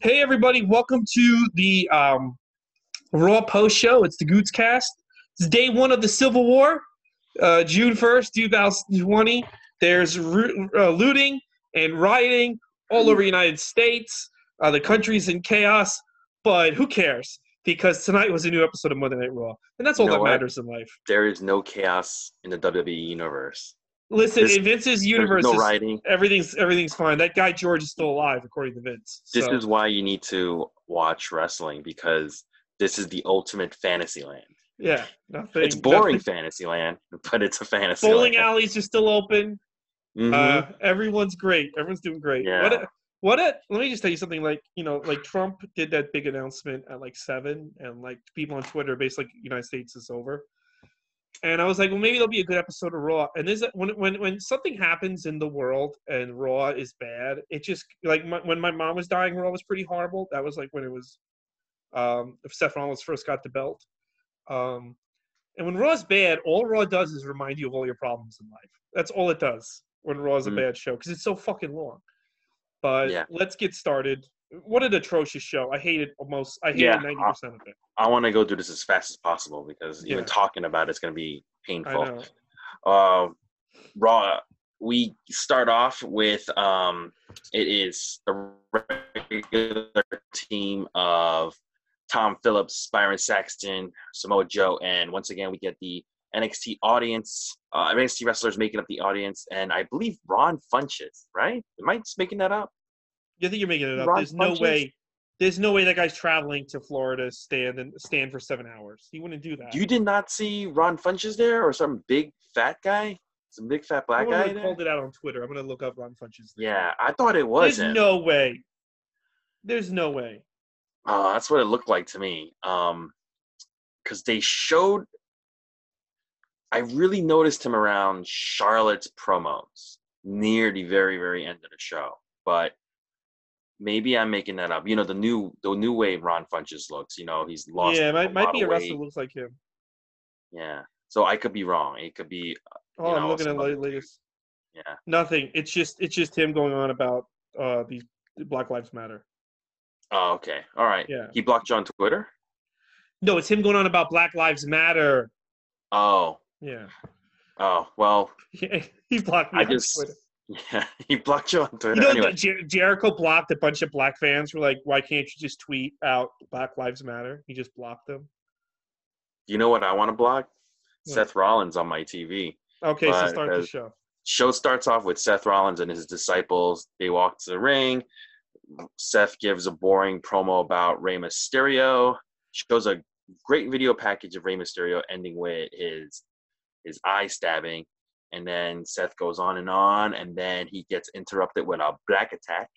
Hey everybody, welcome to the Raw Post Show. It's the Goots Cast. It's day one of the Civil War, June 1st, 2020. There's looting and rioting all over the United States. The country's in chaos, but who cares? Because tonight was a new episode of Monday Night Raw, and that's You all know that what? matters in life. There is no chaos in the WWE universe. Listen, in Vince's There's universe, no rioting. everything's fine. That guy George is still alive, according to Vince. This So is why you need to watch wrestling, because this is the ultimate fantasy land. yeah, It's nothing. boring fantasy land, but it's a fantasy Bowling land. alleys are still open. Mm-hmm. Everyone's great. Everyone's doing great. Yeah. Let me just tell you something. Like Trump did that big announcement at like 7, and like people on Twitter basically like United States is over. And I was like, well, maybe there'll be a good episode of Raw. And there's when something happens in the world and Raw is bad, it just like when my mom was dying, Raw was pretty horrible. That was like when it was if Seth Rollins first got the belt. Um, and when Raw's bad, all Raw does is remind you of all your problems in life. That's all it does when Raw's a bad show because it's so fucking long. But Yeah. let's get started. What an atrocious show! I hated 90% of it. I want to go through this as fast as possible because Yeah. even talking about it's going to be I painful. know. Raw. We start off with it is the regular team of Tom Phillips, Byron Saxton, Samoa Joe, and once again we get the NXT audience, NXT wrestlers making up the audience, and I believe Ron Funches, right? Am I just making that up? You think you're making it up? Ron There's no Funches? way. There's no way that guy's traveling to Florida to stand for 7 hours. He wouldn't do that. You did not see Ron Funches there, or some big fat guy, some big fat black Someone guy really there? called it out on Twitter. I'm gonna look up Ron Funches. Yeah, I thought it was There's him. no way. There's no way. Oh, that's what it looked like to me. Because they showed. I really noticed him around Charlotte's promos near the very, very end of the show. But maybe I'm making that up. You know, the new way Ron Funches looks. You know, he's lost Yeah, a might lot be of a wrestler weight. who looks like him. Yeah, so I could be wrong. It could be. Oh, I'm looking at latest. Yeah. Nothing. It's just him going on about these Black Lives Matter. Oh, okay. All right. Yeah. He blocked you on Twitter? No, it's him going on about Black Lives Matter. Oh. Yeah. Oh, well. Yeah, he blocked me on Twitter. Yeah, he blocked you on Twitter. You know, anyway. Jericho blocked a bunch of black fans who were like, why can't you just tweet out Black Lives Matter? He just blocked them. You know what I want to block? What? Seth Rollins on my TV. Okay, so start the show. Show starts off with Seth Rollins and his disciples. They walk to the ring. Seth gives a boring promo about Rey Mysterio. Shows a great video package of Rey Mysterio ending with his eye stabbing. And then Seth goes on, and then he gets interrupted with a Black attack.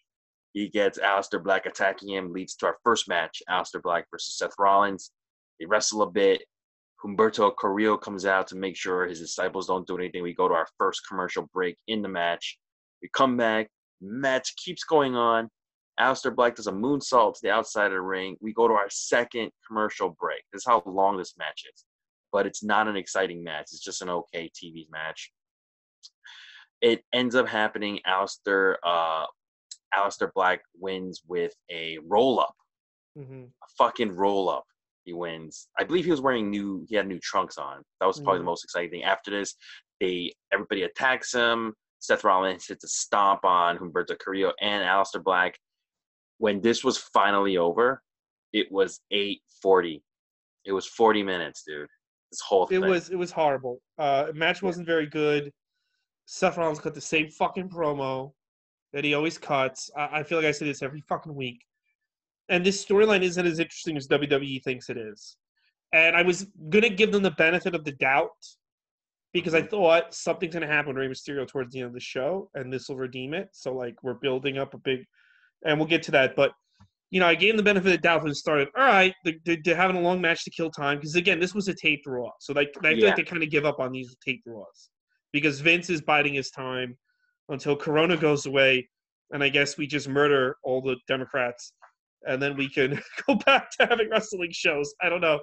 He gets Aleister Black attacking him, leads to our first match, Aleister Black versus Seth Rollins. They wrestle a bit. Humberto Carrillo comes out to make sure his disciples don't do anything. We go to our first commercial break in the match. We come back. Match keeps going on. Aleister Black does a moonsault to the outside of the ring. We go to our second commercial break. This is how long this match is. But it's not an exciting match. It's just an okay TV match. It ends up happening. Aleister Black wins with a roll-up. Mm-hmm. A fucking roll-up. He wins. I believe he had new trunks on. That was probably the most exciting thing. After this, everybody attacks him. Seth Rollins hits a stomp on Humberto Carrillo and Aleister Black. When this was finally over, it was 8:40. It was 40 minutes, dude. This whole thing. It was horrible. Match wasn't very good. Seth Rollins cut the same fucking promo that he always cuts. I feel like I say this every fucking week. And this storyline isn't as interesting as WWE thinks it is. And I was going to give them the benefit of the doubt because I thought something's going to happen with Rey Mysterio towards the end of the show, and this will redeem it. So, like, we're building up a big – and we'll get to that. But, you know, I gave them the benefit of the doubt when it started. All right, they're having a long match to kill time because, again, this was a taped Raw. So, like, I feel like they kind of give up on these taped Raws because Vince is biding his time until Corona goes away, and I guess we just murder all the Democrats. And then we can go back to having wrestling shows. I don't know.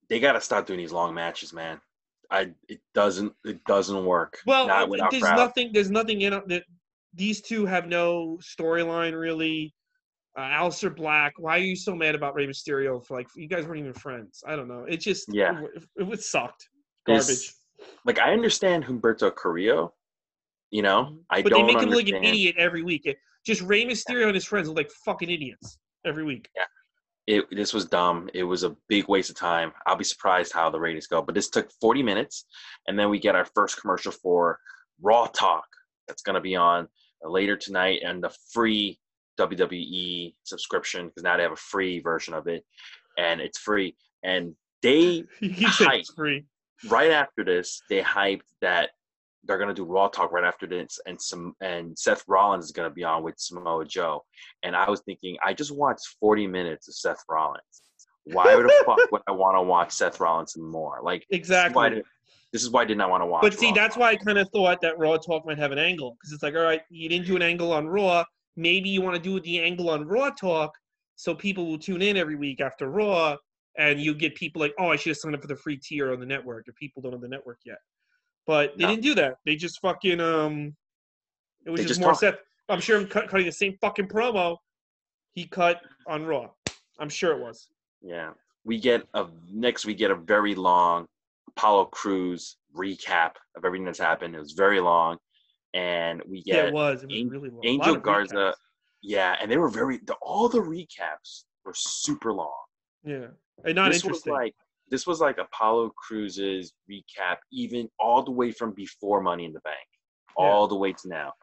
They got to stop doing these long matches, man. It doesn't work. Well, Not without there's crowd. nothing in it. these two have no storyline really. Aleister Black, why are you so mad about Rey Mysterio? For like, you guys weren't even friends. I don't know. It just Yeah. it was sucked. Garbage. This, like, I understand Humberto Carrillo. You know, I But they don't make him look like an understand. idiot every week. Just Rey Mysterio and his friends look like fucking idiots every week. Yeah. This was dumb. It was a big waste of time. I'll be surprised how the ratings go. But this took 40 minutes, and then we get our first commercial for Raw Talk. That's going to be on later tonight, and the free WWE subscription, because now they have a free version of it, and it's free. And they You keep saying it's hyped free. right after this. They hyped that they're gonna do Raw Talk right after this, and Seth Rollins is gonna be on with Samoa Joe. And I was thinking, I just watched 40 minutes of Seth Rollins. Why the fuck would I want to watch Seth Rollins more? Like, Exactly. this is why I did not want to watch. But see, Raw that's Talk. why I kind of thought that Raw Talk might have an angle, because it's like, all right, you didn't do an angle on Raw. Maybe you want to do the angle on Raw Talk, so people will tune in every week after Raw, and you get people like, oh, I should have signed up for the free tier on the network, if people don't have the network yet. But they No, didn't do that. They just fucking it was they just just more talk. Seth. I'm sure I'm cutting the same fucking promo he cut on Raw. I'm sure it was. Yeah, we get a very long Apollo Crews recap of everything that's happened. It was very long, and we Yeah, get it was. It was really long. A lot Angel of Garza. recaps. Yeah, and they were all the recaps were super long. Yeah, and not This was interesting. like Apollo Cruz's recap, even all the way from before Money in the Bank, all the way to now.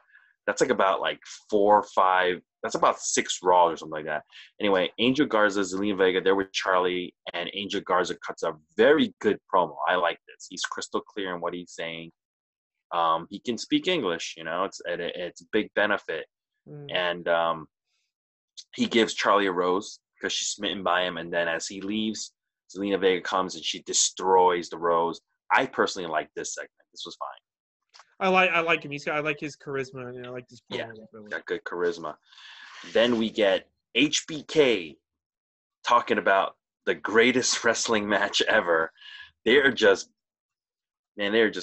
That's like about like 4 or 5. That's about 6 Raws or something like that. Anyway, Angel Garza, Zelina Vega, there with Charlie, and Angel Garza cuts a very good promo. I like this. He's crystal clear in what he's saying. He can speak English, it's a big benefit. And he gives Charlie a rose because she's smitten by him. And then as he leaves, Zelina Vega comes and she destroys the rose. I personally like this segment. This was fine. I like him. I like his charisma, and I like his promo. Yeah, got good charisma. Then we get HBK talking about the greatest wrestling match ever. They're just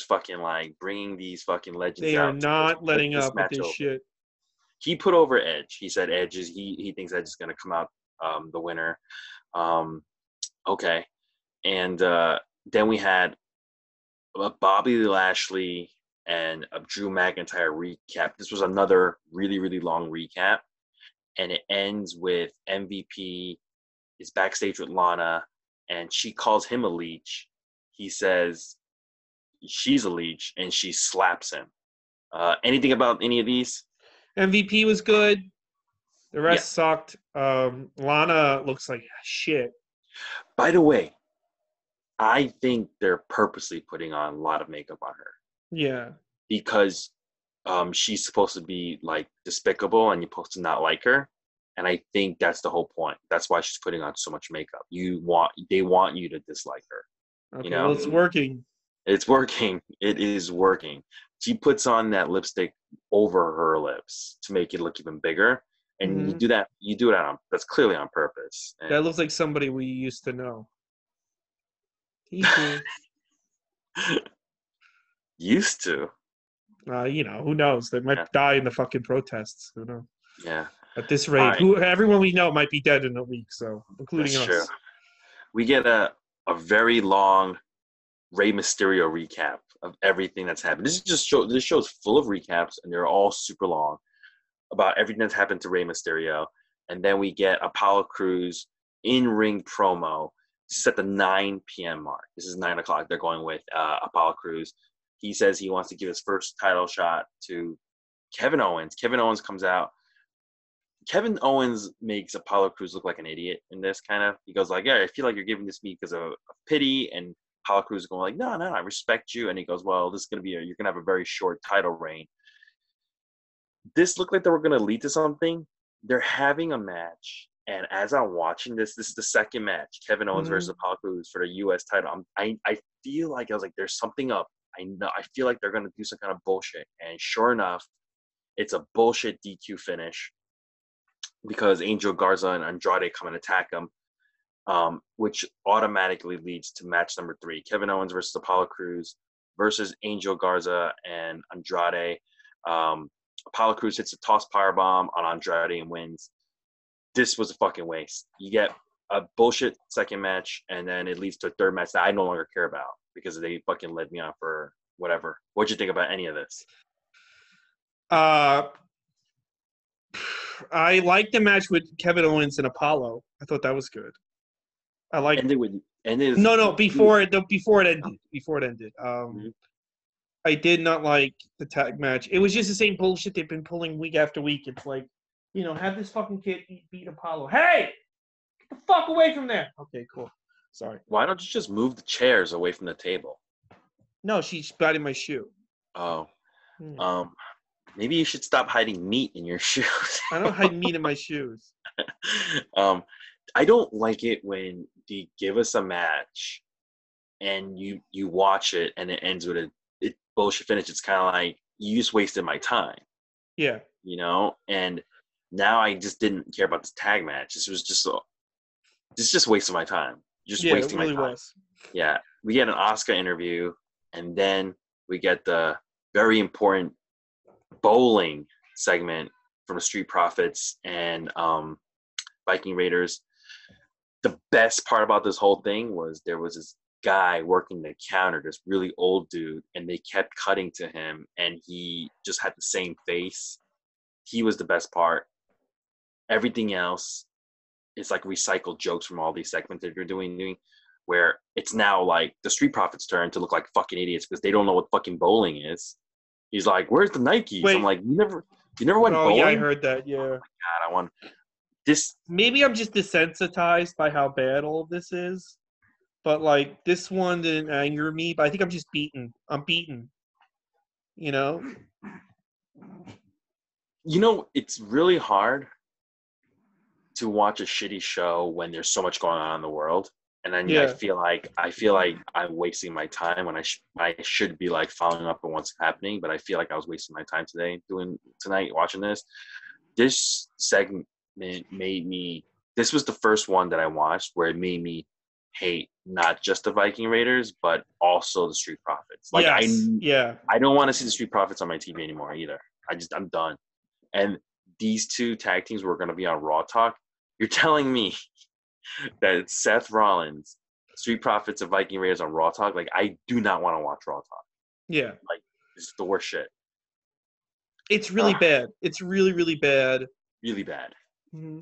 fucking like bringing these fucking legends They are out to not just put letting this up with match this over. shit. He put over Edge. He said Edge is he thinks Edge is gonna come out the winner. Okay, and then we had Bobby Lashley and Drew McIntyre recap. This was another really, really long recap. And it ends with MVP is backstage with Lana, and she calls him a leech. He says she's a leech, and she slaps him. Anything about any of these? MVP was good. The Yeah. rest sucked. Lana looks like shit. By the way, I think they're purposely putting on a lot of makeup on her. Yeah. Because she's supposed to be like despicable and you're supposed to not like her. And I think that's the whole point. That's why she's putting on so much makeup. They want you to dislike her. Okay, well, it's working. It's working. It is working. She puts on that lipstick over her lips to make it look even bigger. And you do that. That's clearly on purpose. And that looks like somebody we used to know. Teacher. Used to. Who knows? They might die in the fucking protests. Who knows? Yeah. At this rate, everyone we know might be dead in a week, so including That's us. True. We get a very long Rey Mysterio recap of everything that's happened. This show's full of recaps, and they're all super long about everything that's happened to Rey Mysterio. And then we get Apollo Crews in-ring promo. This is at the 9 p.m. mark. This is 9 o'clock. They're going with Apollo Crews. He says he wants to give his first title shot to Kevin Owens. Kevin Owens comes out. Kevin Owens makes Apollo Crews look like an idiot in this kind of. He goes like, yeah, I feel like you're giving this me because of pity. And Apollo Crews is going like, no, I respect you. And he goes, well, this is going to be you're going to have a very short title reign. This looked like they were going to lead to something. They're having a match. And as I'm watching this is the second match, Kevin Owens versus Apollo Crews for the U.S. title. I feel like there's something up. I feel like they're going to do some kind of bullshit. And sure enough, it's a bullshit DQ finish because Angel Garza and Andrade come and attack him, which automatically leads to match number 3. Kevin Owens versus Apollo Crews versus Angel Garza and Andrade. Apollo Crews hits a toss powerbomb on Andrade and wins. This was a fucking waste. You get a bullshit second match, and then it leads to a third match that I no longer care about because they fucking led me on for whatever. What'd you think about any of this? I liked the match with Kevin Owens and Apollo. I thought that was good. I like. No, before it ended. I did not like the tag match. It was just the same bullshit they've been pulling week after week. It's like, have this fucking kid beat Apollo. Hey, get the fuck away from there. Okay, cool. Sorry. Why don't you just move the chairs away from the table? No, she's biting my shoe. Oh. Maybe you should stop hiding meat in your shoes. I don't hide meat in my shoes. I don't like it when they give us a match and you watch it and it ends with a bullshit finish. It's kind of like, you just wasted my time. Yeah. And now I just didn't care about this tag match. This was just wasting my time. Wasting my time. Was. Yeah. We get an Asuka interview, and then we get the very important bowling segment from Street Profits and Viking Raiders. The best part about this whole thing was there was this guy working the counter, this really old dude, and they kept cutting to him, and he just had the same face. He was the best part. Everything else is like recycled jokes from all these segments that you're doing, where it's now like the Street Profits' turn to look like fucking idiots because they don't know what fucking bowling is. He's like, "Where's the Nikes?" Wait. I'm like, "You never went bowling?" Oh yeah, I heard that. Yeah. Oh my god, I want this. Maybe I'm just desensitized by how bad all of this is, but like this one didn't anger me. But I think I'm just beaten. I'm beaten. It's really hard to watch a shitty show when there's so much going on in the world, and then I feel like I'm wasting my time when I should be like following up on what's happening. But I feel like I was wasting my time tonight watching this. This segment made me. This was the first one that I watched where it made me hate not just the Viking Raiders but also the Street Profits. Like I don't want to see the Street Profits on my TV anymore either. I'm done. And these two tag teams were going to be on Raw Talk. You're telling me that it's Seth Rollins, Street Profits, and Viking Raiders on Raw Talk? Like, I do not want to watch Raw Talk. Yeah. Like, it's the worst shit. It's really bad. It's really, really bad. Really bad. Mm-hmm.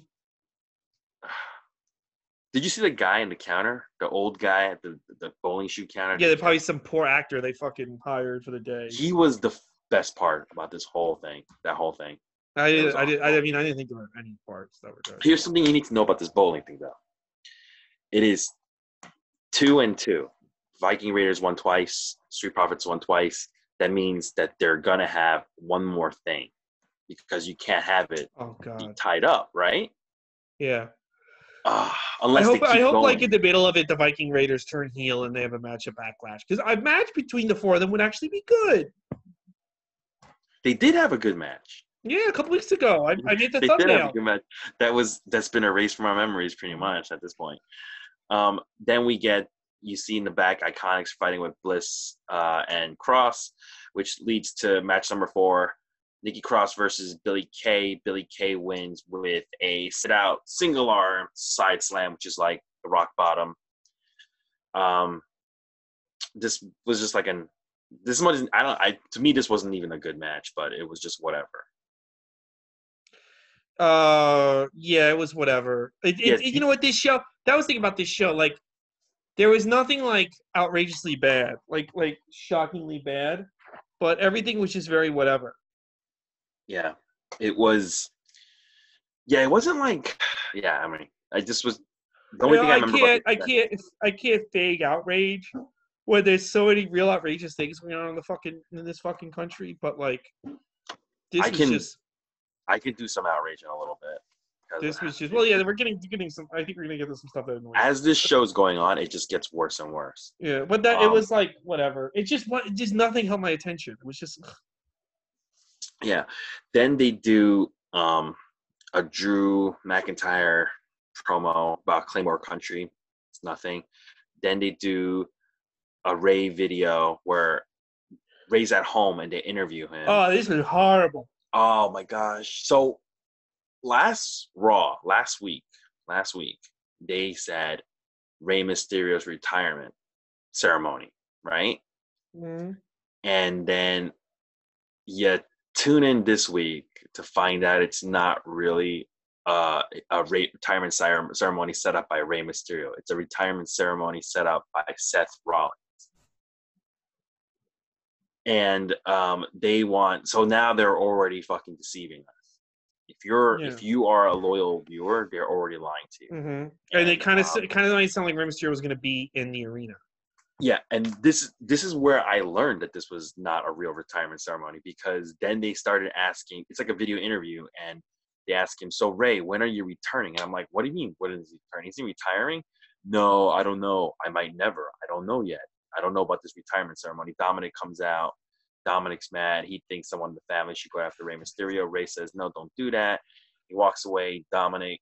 Did you see the guy in the counter? The old guy at the bowling shoe counter? Yeah, probably some poor actor they fucking hired for the day. He was the best part about this whole thing. That whole thing. I didn't think there were any parts that were good. Here's something you need to know about this bowling thing, though. It is 2-2. Viking Raiders won twice. Street Profits won twice. That means that they're gonna have one more thing because you can't have it be tied up, right? Yeah. Unless I hope like in the middle of it, the Viking Raiders turn heel and they have a match at Backlash, because a match between the four of them would actually be good. They did have a good match. Yeah, a couple weeks ago. I made the they thumbnail. Did have a good match. That's been erased from our memories pretty much at this point. Then you see in the back Iconics fighting with Bliss and Cross, which leads to match number 4. Nikki Cross versus Billie Kay. Billie Kay wins with a sit-out single arm side slam, which is like the rock bottom. This was just like to me this wasn't even a good match, but it was just whatever. Yeah, it was whatever. You know what, this show, that was the thing about this show, like there was nothing like outrageously bad, like shockingly bad, but everything was just very whatever. Yeah, it was. Yeah, it wasn't like. Yeah, I mean, I just was. The only thing I remember. I can't fake outrage when there's so many real outrageous things going on in this fucking country. But like, I could do some outrage in a little bit. This was just we're getting some. I think we're gonna get some stuff that annoys. As this show's going on, it just gets worse and worse. Yeah, but it was like whatever. It just nothing held my attention. It was just. Yeah, then they do a Drew McIntyre promo about Claymore Country. It's nothing. Then they do a Ray video where Ray's at home and they interview him. Oh, this was horrible. Oh my gosh. So last week, they said Rey Mysterio's retirement ceremony, right? Mhm. And then you tune in this week to find out it's not really a retirement ceremony set up by Rey Mysterio. It's a retirement ceremony set up by Seth Rollins. And they want, so now they're already fucking deceiving us. Yeah. If you are a loyal viewer, they're already lying to you. And it And kind of made it sound like Rey Mysterio was going to be in the arena. yeah, and this is where I learned that this was not a real retirement ceremony, because then they started asking. It's like a video interview, and they ask him, "So Ray, when are you returning?" And I'm like, "What do you mean? When is he returning? Is he retiring?" No, I don't know. I might never. I don't know yet. I don't know about this retirement ceremony. Dominic comes out. Dominic's mad. He thinks someone in the family should go after Rey Mysterio. Ray says, "No, don't do that." He walks away. Dominic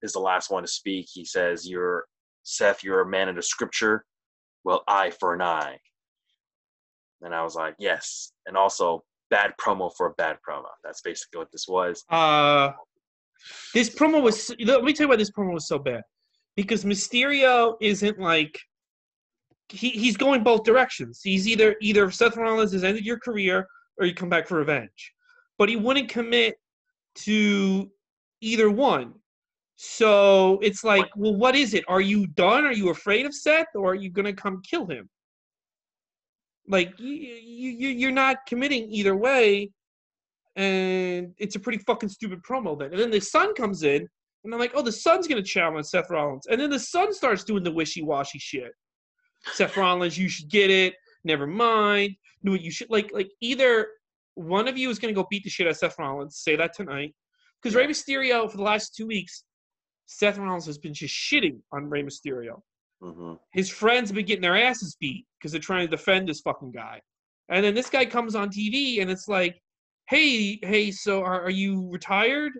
is the last one to speak. He says, "You're Seth. You're a man of the scripture. Well, eye for an eye." And I was like, yes. And also, bad promo for a bad promo. That's basically what this was. This promo was. Let me tell you why this promo was so bad. Because Mysterio isn't like he's going both directions. He's either Seth Rollins has ended your career or you come back for revenge, but he wouldn't commit to either one. So it's like, well, what is it? Are you done? Are you afraid of Seth, or are you gonna come kill him? Like you're not committing either way, and it's a pretty fucking stupid promo then. And then the Sun comes in, and I'm like, oh, the Sun's gonna challenge Seth Rollins, and then the Sun starts doing the wishy-washy shit. Seth Rollins, you should get it. Never mind. No, you should like either one of you is gonna go beat the shit out of Seth Rollins. Say that tonight, because Rey Mysterio for the last 2 weeks, Seth Rollins has been just shitting on Rey Mysterio. Mm-hmm. His friends have been getting their asses beat because they're trying to defend this fucking guy. And then this guy comes on TV and it's like, hey, so are you retired?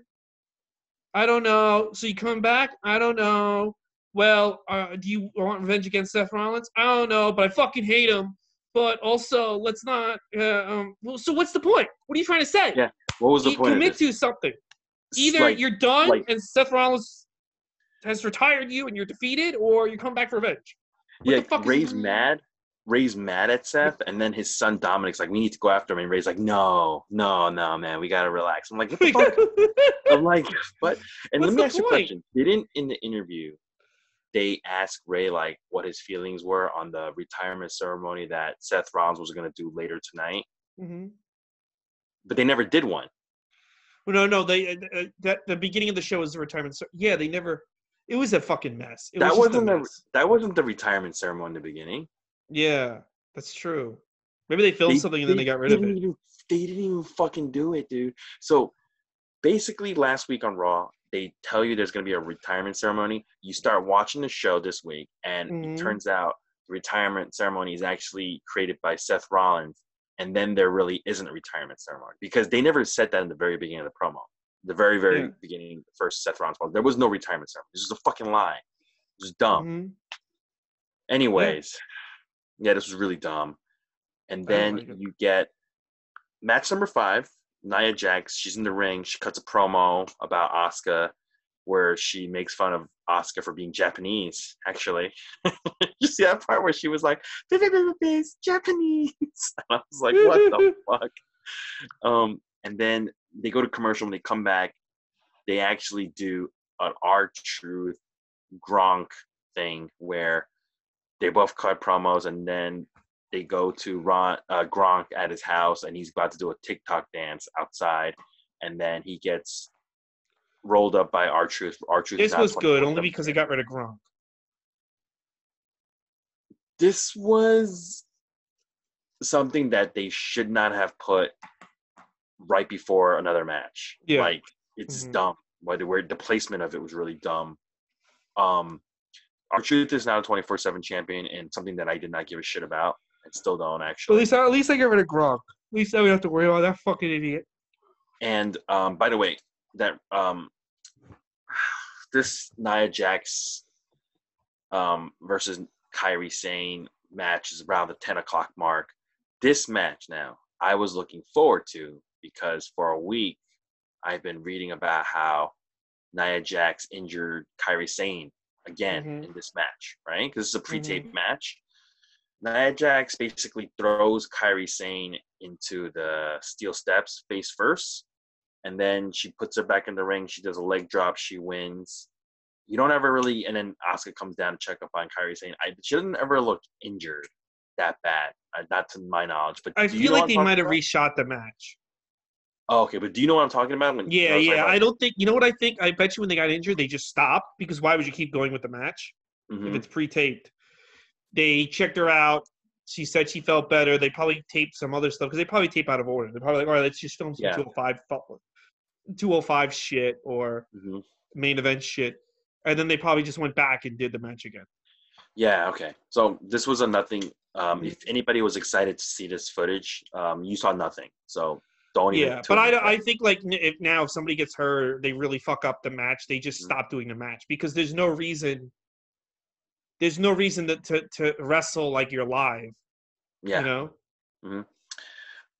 I don't know. So you coming back? I don't know. Well, do you want revenge against Seth Rollins? I don't know, but I fucking hate him. But also, let's not. Well, so what's the point? What are you trying to say? Yeah. What was the point Commit of this? to something. Either you're done and Seth Rollins has retired you and you're defeated, or you come back for revenge. What the fuck Ray's mad. Ray's mad at Seth, and then his son Dominic's like, "We need to go after him." And Ray's like, "No, man, we gotta relax." I'm like, "What the fuck?" I'm like, "What?" And let me ask you a question. Didn't in the interview they ask Ray like what his feelings were on the retirement ceremony that Seth Rollins was gonna do later tonight? Mm-hmm. But they never did one. No. They that the beginning of the show was the retirement. Yeah, they never. It was a fucking mess. That wasn't the retirement ceremony in the beginning. Yeah, that's true. Maybe they filmed something and then they got rid of it. They didn't even fucking do it, dude. So basically, last week on Raw, they tell you there's going to be a retirement ceremony. You start watching the show this week, and it turns out the retirement ceremony is actually created by Seth Rollins, and then there really isn't a retirement ceremony because they never said that in the very beginning of the promo. The very beginning, the first Seth Rollins promo, there was no retirement ceremony. This was a fucking lie. It was dumb. Mm-hmm. Anyways, yeah, this was really dumb. And then you get match number 5, Nia Jax. She's in the ring. She cuts a promo about Asuka where she makes fun of Asuka for being Japanese, actually. You see that part where she was like, Japanese? I was like, what the fuck? And then they go to commercial. When they come back, they actually do an R-Truth Gronk thing where they both cut promos, and then they go to Gronk at his house, and he's about to do a TikTok dance outside, and then he gets rolled up by R-Truth. This was good only because they got rid of Gronk. This was something that they should not have put right before another match. Yeah. Like, it's dumb. The placement of it was really dumb. R-Truth is now a 24/7 champion, and something that I did not give a shit about. I still don't, actually. At least I got rid of Gronk. At least I don't have to worry about that fucking idiot. And by the way, that this Nia Jax versus Kairi Sane match is around the 10 o'clock mark. This match now, I was looking forward to because for a week I've been reading about how Nia Jax injured Kairi Sane again in this match, right? Because this is a pre-taped match. Nia Jax basically throws Kairi Sane into the steel steps face first, and then she puts her back in the ring. She does a leg drop. She wins. You don't ever really, and then Asuka comes down to check up on Kairi Sane. She doesn't ever look injured that bad, not to my knowledge. But I do you feel know like what I'm they talking might have about? reshot the match. Oh, okay, but do you know what I'm talking about? Yeah. I don't think, you know what I think? I bet you when they got injured, they just stopped, because why would you keep going with the match if it's pre-taped? They checked her out. She said she felt better. They probably taped some other stuff, because they probably tape out of order. They're probably like, all right, let's just film some 205 shit or main event shit. And then they probably just went back and did the match again. Yeah, okay. So this was a nothing. If anybody was excited to see this footage, you saw nothing. So don't even. Yeah, but I think like if somebody gets hurt, they really fuck up the match. They just stop doing the match, because there's no reason. There's no reason to wrestle like you're live. Yeah. You know. Mm-hmm.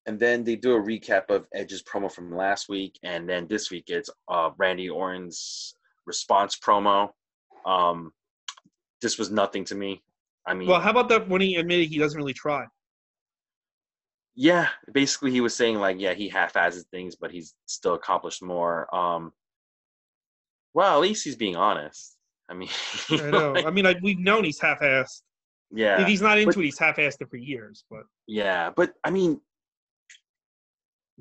And then they do a recap of Edge's promo from last week, and then this week it's Randy Orton's response promo. This was nothing to me. I mean, well, how about that when he admitted he doesn't really try? Yeah, basically he was saying like, yeah, he half-asses things, but he's still accomplished more. Well, at least he's being honest. I mean, I know. I mean, we've known he's half-assed. Yeah. If he's not into it, he's half-assed it for years. But yeah, but I mean,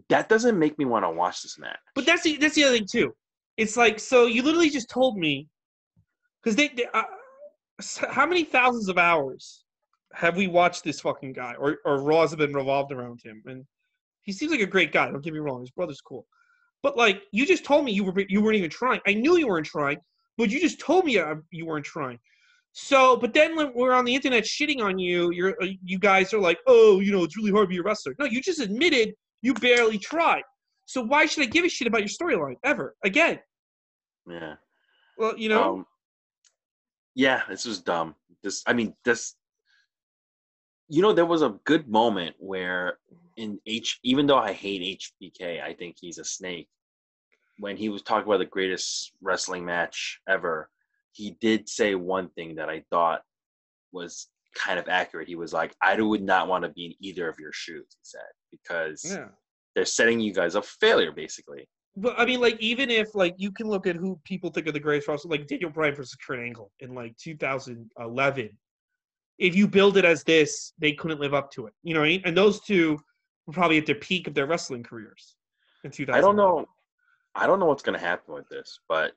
that doesn't make me want to watch this match. But that's the other thing too. It's like, so you literally just told me, because how many thousands of hours have we watched this fucking guy, or Raws have been revolved around him? And he seems like a great guy. Don't get me wrong, his brother's cool. But like, you just told me you weren't even trying. I knew you weren't trying, but you just told me you weren't trying. So, but then when we're on the internet shitting on you, you guys are like, oh, it's really hard to be a wrestler. No, you just admitted you barely tried. So why should I give a shit about your storyline ever again? Yeah. Well, yeah, this was dumb. There was a good moment where even though I hate HBK, I think he's a snake. When he was talking about the greatest wrestling match ever, he did say one thing that I thought was kind of accurate. He was like, I would not want to be in either of your shoes, he said, because they're setting you guys up for failure, basically. But I mean, like, even if like you can look at who people think are the greatest wrestler, like Daniel Bryan versus Kurt Angle in like 2011. If you build it as this, they couldn't live up to it. You know what I mean? And those two were probably at their peak of their wrestling careers in 2000. I don't know what's going to happen with this, but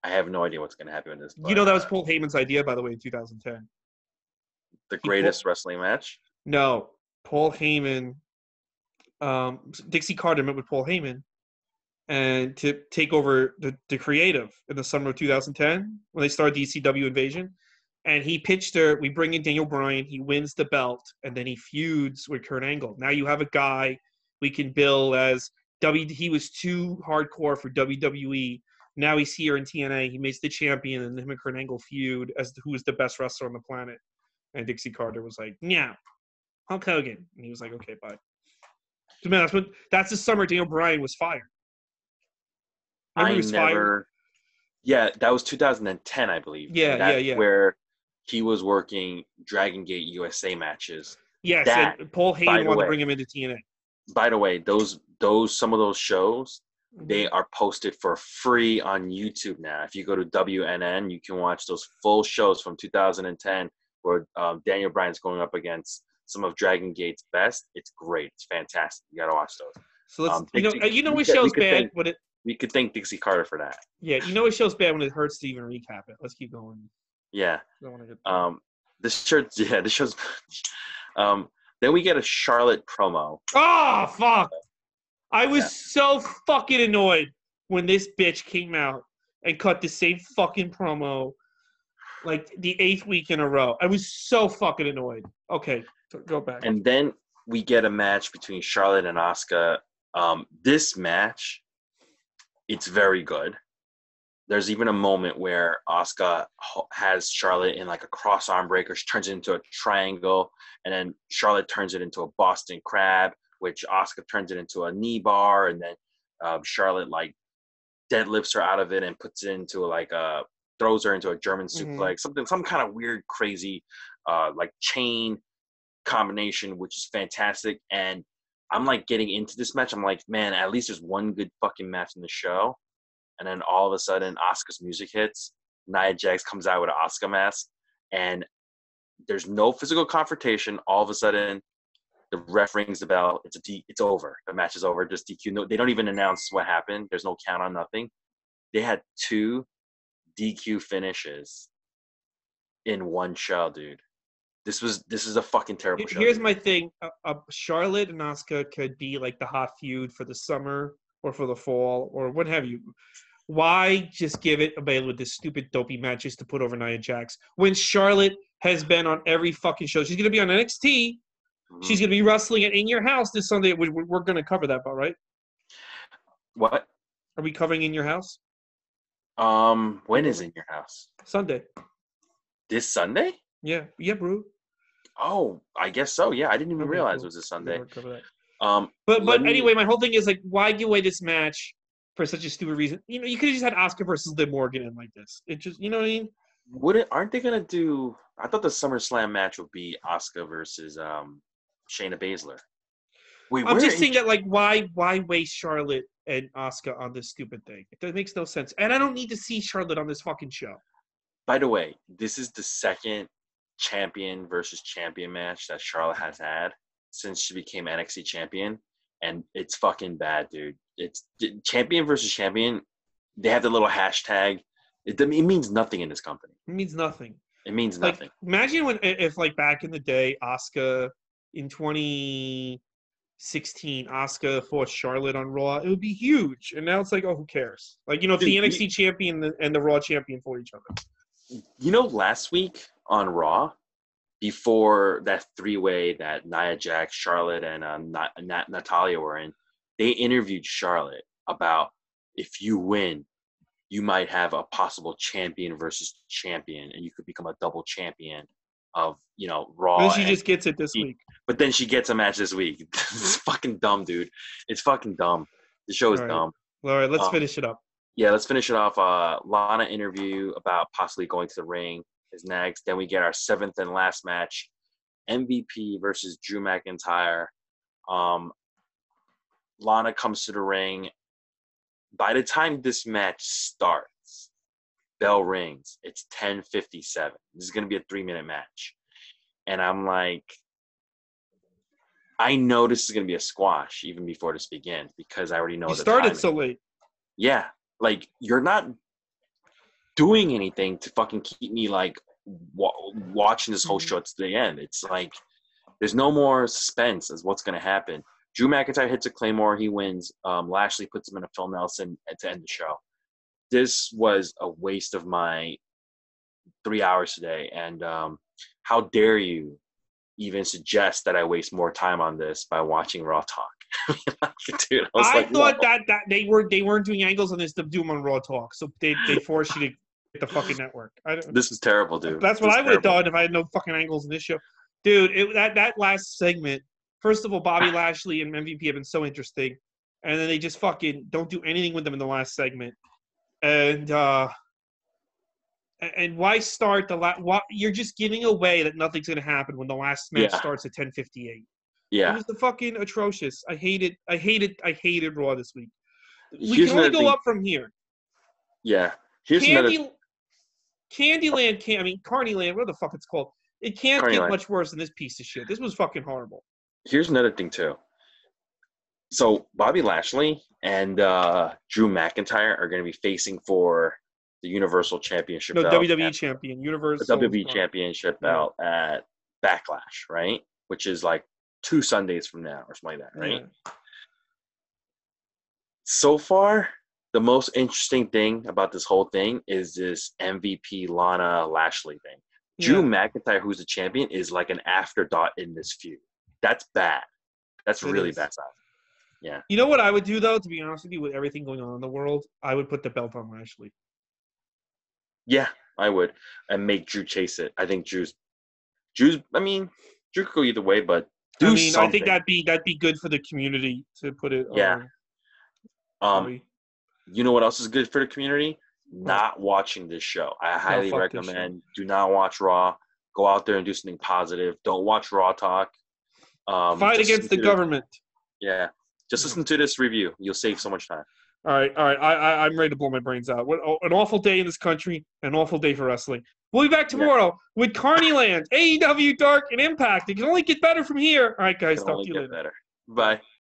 I have no idea what's going to happen with this. But, that was Paul Heyman's idea, by the way, in 2010. The greatest wrestling match? No. Paul Heyman, Dixie Carter met with Paul Heyman and to take over the creative in the summer of 2010 when they started the ECW Invasion. And he pitched her, we bring in Daniel Bryan, he wins the belt, and then he feuds with Kurt Angle. Now you have a guy we can bill as he was too hardcore for WWE. Now he's here in TNA. He makes the champion, and him and Kurt Angle feud as who is the best wrestler on the planet. And Dixie Carter was like, "Yeah, Hulk Hogan," and he was like, "Okay, bye." So, man, that's the summer Daniel Bryan was fired. Remember he was fired? Yeah, that was 2010, I believe. Yeah. Where he was working Dragon Gate USA matches. Yes, and Paul Heyman wanted to bring him into TNA. By the way, some of those shows, they are posted for free on YouTube now. If you go to WNN, you can watch those full shows from 2010 where Daniel Bryan's going up against some of Dragon Gate's best. It's great. It's fantastic. You got to watch those. So let's, what show's bad when it. We could thank Dixie Carter for that. Yeah, what show's bad when it hurts to even recap it. Let's keep going. Yeah. This show's. Then we get a Charlotte promo. Oh fuck! I was so fucking annoyed when this bitch came out and cut the same fucking promo, like the 8th week in a row. I was so fucking annoyed. Okay, go back. And then we get a match between Charlotte and Asuka. This match, it's very good. There's even a moment where Asuka has Charlotte in like a cross arm breaker. She turns it into a triangle, and then Charlotte turns it into a Boston Crab which Asuka turns it into a knee bar, and then Charlotte like deadlifts her out of it and puts it into like throws her into a German suplex, some kind of weird, crazy like chain combination, which is fantastic. And I'm like getting into this match. I'm like, man, at least there's one good fucking match in the show. And then all of a sudden, Asuka's music hits. Nia Jax comes out with an Asuka mask, and there's no physical confrontation. All of a sudden, the ref rings the bell. It's over. The match is over. Just DQ. No, they don't even announce what happened. There's no count on nothing. They had 2 DQ finishes in one show, dude. This is a fucking terrible show. Here's my thing: Charlotte and Asuka could be like the hot feud for the summer or for the fall or what have you. Why just give it a Bayley with this stupid dopey match just to put over Nia Jax when Charlotte has been on every fucking show? She's gonna be on NXT. Mm-hmm. She's gonna be wrestling it In Your House this Sunday. We're gonna cover that, but right? What? Are we covering In Your House? When is In Your House? Sunday. This Sunday? Yeah, bro. Oh, I guess so. Yeah, I didn't even realize it was a Sunday. But anyway, my whole thing is like, why give away this match for such a stupid reason? You know, you could have just had Asuka versus Liv Morgan and like this. It just, you know what I mean? Aren't they gonna do? I thought the SummerSlam match would be Asuka versus Shayna Baszler. Wait, I'm just saying that like, why waste Charlotte and Asuka on this stupid thing? It makes no sense, and I don't need to see Charlotte on this fucking show. By the way, this is the second champion versus champion match that Charlotte has had since she became NXT champion, and it's fucking bad, dude. It's champion versus champion. They have the little hashtag. It means nothing in this company. It means nothing. It means nothing. Imagine if like back in the day, Asuka in 2016, Asuka fought Charlotte on Raw. It would be huge, and now it's like, oh, who cares? Like, you know, if the NXT champion and the Raw champion fought each other. You know, last week on Raw, before that 3-way that Nia Jax, Charlotte, and Natalia were in, they interviewed Charlotte about if you win, you might have a possible champion versus champion, and you could become a double champion of, you know, Raw. And she just gets it this week. But then she gets a match this week. It's fucking dumb, dude. It's fucking dumb. The show is dumb. All right, let's finish it up. Yeah, let's finish it off. Lana interview about possibly going to the ring is next. Then we get our 7th and last match, MVP versus Drew McIntyre. Lana comes to the ring. By the time this match starts, bell rings. It's 10:57. This is going to be a 3-minute match. And I'm like, I know this is going to be a squash even before this begins because I already know the started so late. Yeah. Like, you're not doing anything to fucking keep me, like, watching this whole show to the end. It's like, there's no more suspense as what's going to happen. Drew McIntyre hits a Claymore. He wins. Lashley puts him in a Phil Nelson to end the show. This was a waste of my 3 hours today. And how dare you even suggest that I waste more time on this by watching Raw Talk? Dude, I thought that they weren't doing angles on this to do them on Raw Talk, so they forced you to get the fucking network. This is terrible, dude. That's what I would have done if I had no fucking angles in this show, dude. That last segment. First of all, Bobby Lashley and MVP have been so interesting, and then they just fucking don't do anything with them in the last segment. And why start the last? You're just giving away that nothing's gonna happen when the last match starts at 10:58. Yeah, it was the fucking atrocious. I hated Raw this week. We can only go up from here. Yeah, Candyland, Carnyland, whatever the fuck it's called. It can't get much worse than this piece of shit. This was fucking horrible. Here's another thing too. So Bobby Lashley and Drew McIntyre are going to be facing for the Universal Championship belt. WWE Champion, Universal. The WWE Championship belt at Backlash, right? Which is like 2 Sundays from now or something like that, right? Yeah. So far, the most interesting thing about this whole thing is this MVP Lana Lashley thing. Yeah. Drew McIntyre, who's the champion, is like an afterthought in this feud. That's bad. That's really bad stuff. Yeah. You know what I would do, though, to be honest with you, with everything going on in the world? I would put the belt on Lashley. Yeah, I would. And make Drew chase it. I think Drew could go either way, but Do I think something. that'd be good for the community to put it. Yeah. Probably. You know what else is good for the community? What? Not watching this show. I No, highly fuck this show. recommend. Do not watch Raw. Go out there and do something positive. Don't watch Raw Talk. Fight Just listen against the to this. government. Yeah, just listen to this review. You'll save so much time. All right. I'm ready to blow my brains out. What an awful day in this country. An awful day for wrestling. We'll be back Yeah, tomorrow with Carneyland, AEW Dark, and Impact. It can only get better from here. All right, guys. can Talk only to you get later. better. Bye. Bye.